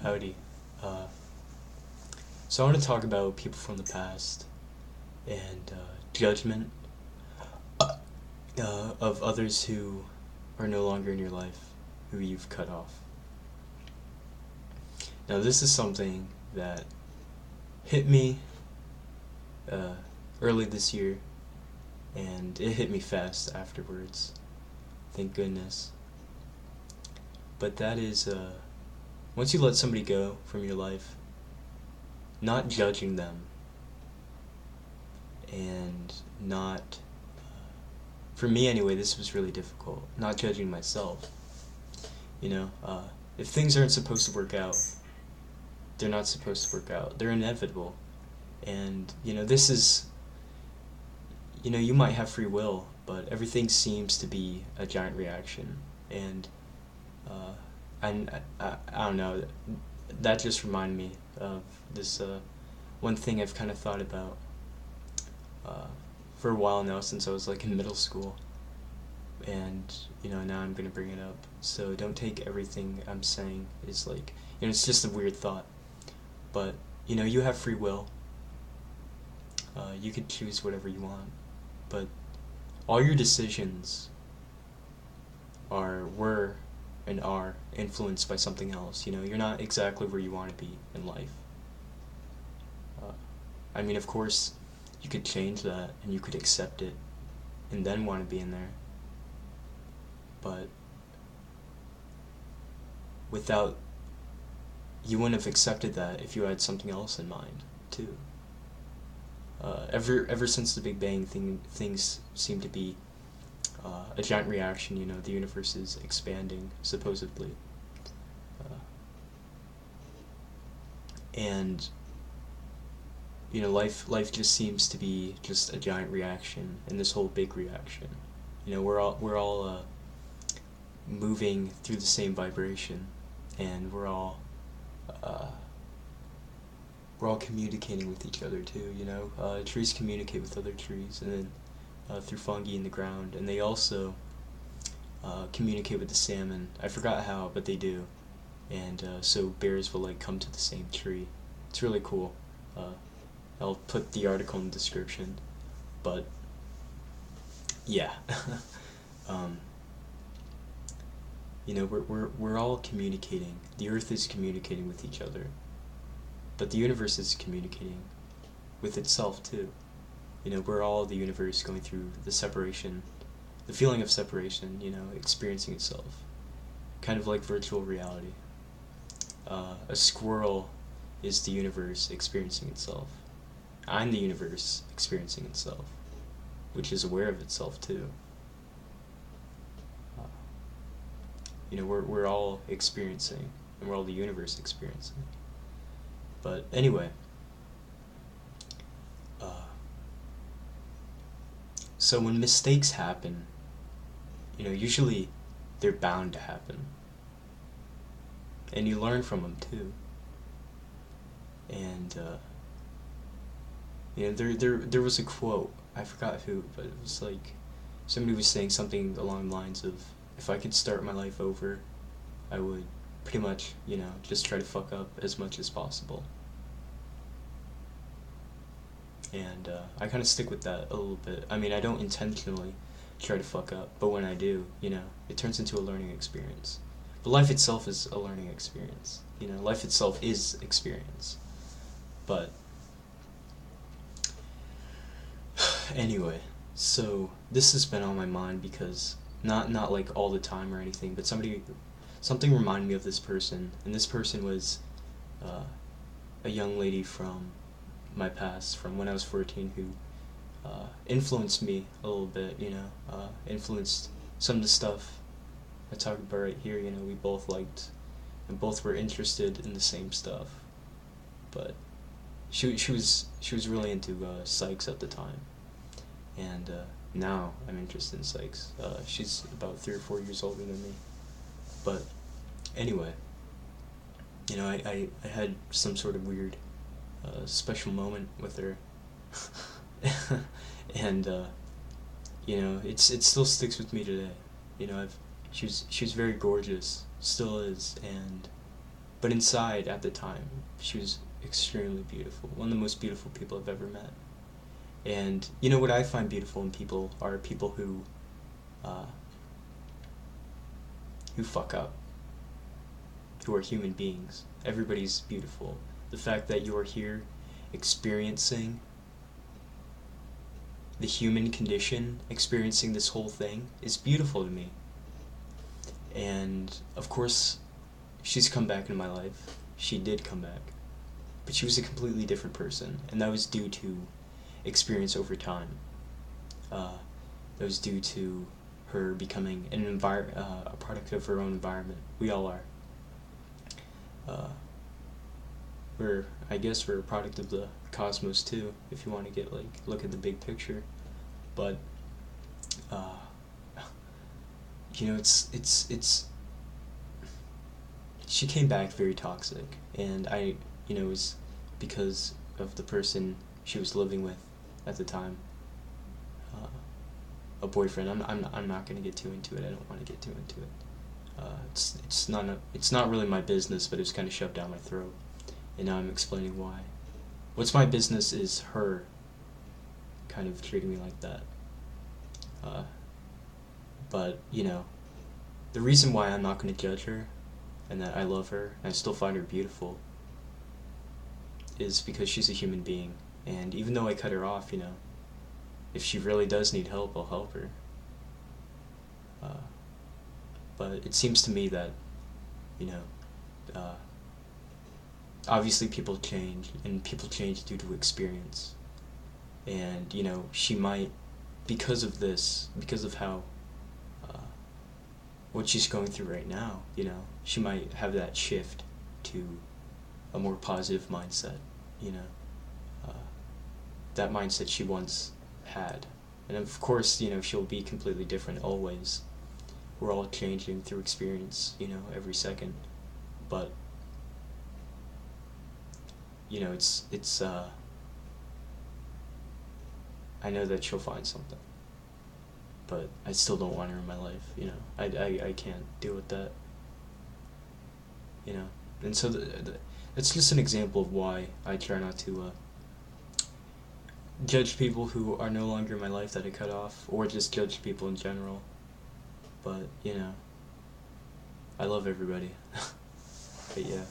Howdy. Uh, so I want to talk about people from the past and judgment of others who are no longer in your life, who you've cut off. Now, this is something that hit me uh, early this year, and it hit me fast afterwards. Thank goodness. But that is, once you let somebody go from your life, not judging them and not for me anyway, this was really difficult, not judging myself. you know if things aren't supposed to work out, they're not supposed to work out, they're inevitable. And this is, you might have free will, but everything seems to be a giant reaction. And uh, I don't know, that just reminded me of this one thing I've kind of thought about uh, for a while now, since I was like in middle school. And now I'm gonna bring it up. So don't take everything I'm saying is like, it's just a weird thought. But you have free will. You could choose whatever you want, but all your decisions were and are influenced by something else. You're not exactly where you want to be in life. I mean, of course, you could change that and you could accept it and then want to be in there. But without, you wouldn't have accepted that if you had something else in mind too. Ever since the Big Bang, things seem to be a giant reaction. The universe is expanding supposedly, and life just seems to be just a giant reaction in this whole big reaction. We're all moving through the same vibration, and uh, we're all communicating with each other too. Trees communicate with other trees, and then through fungi in the ground, and they also communicate with the salmon. I forgot how, but they do. And so bears will like come to the same tree. It's really cool. I'll put the article in the description. But yeah, um, we're all communicating. The Earth is communicating with each other, but the universe is communicating with itself too. We're all the universe going through the separation, the feeling of separation. Experiencing itself, kind of like virtual reality. A squirrel is the universe experiencing itself. I'm the universe experiencing itself, which is aware of itself too. We're all experiencing, and we're all the universe experiencing. But anyway, so when mistakes happen, usually they're bound to happen, and you learn from them too. And there was a quote, I forgot who, but it was like somebody was saying something along the lines of, if I could start my life over, I would pretty much just try to fuck up as much as possible. And I kind of stick with that a little bit. I mean, I don't intentionally try to fuck up, but when I do, it turns into a learning experience. But life itself is a learning experience. Life itself is experience. But anyway, so this has been on my mind because not like all the time or anything, but something reminded me of this person, and this person was a young lady from my past, from when I was 14, who influenced me a little bit. Influenced some of the stuff I talk about right here. We both liked and both were interested in the same stuff, but she was really into psychs at the time, and now I'm interested in psychs. She's about 3 or 4 years older than me, but anyway, I had some sort of weird special moment with her, and it still sticks with me today. She was very gorgeous, still is, and But inside, at the time, she was extremely beautiful. One of the most beautiful people I've ever met. And you know what I find beautiful in people are people who fuck up, who are human beings. Everybody's beautiful. The fact that you are here experiencing the human condition, experiencing this whole thing, is beautiful to me. And of course, she's come back into my life. She did come back. But she was a completely different person, and that was due to experience over time. That was due to her becoming a product of her own environment. We all are. I guess we're a product of the cosmos too, if you want to get look at the big picture. But it's she came back very toxic, and it was because of the person she was living with at the time. A boyfriend. I'm not gonna get too into it. I don't want to get too into it. It's not really my business, but it was kind of shoved down my throat, and now I'm explaining why. What's my business is her kind of treating me like that. But the reason why I'm not gonna judge her, and that I love her, and I still find her beautiful, is because she's a human being, and even though I cut her off, if she really does need help, I'll help her. But it seems to me that, obviously people change, and people change due to experience. And, she might, because of this, because of how, what she's going through right now, she might have that shift to a more positive mindset, that mindset she once had. And of course, she'll be completely different always. We're all changing through experience, every second. But, it's I know that she'll find something. But I still don't want her in my life, I can't deal with that. And so it's just an example of why I try not to judge people who are no longer in my life that I cut off, or just judge people in general. But, I love everybody. But yeah.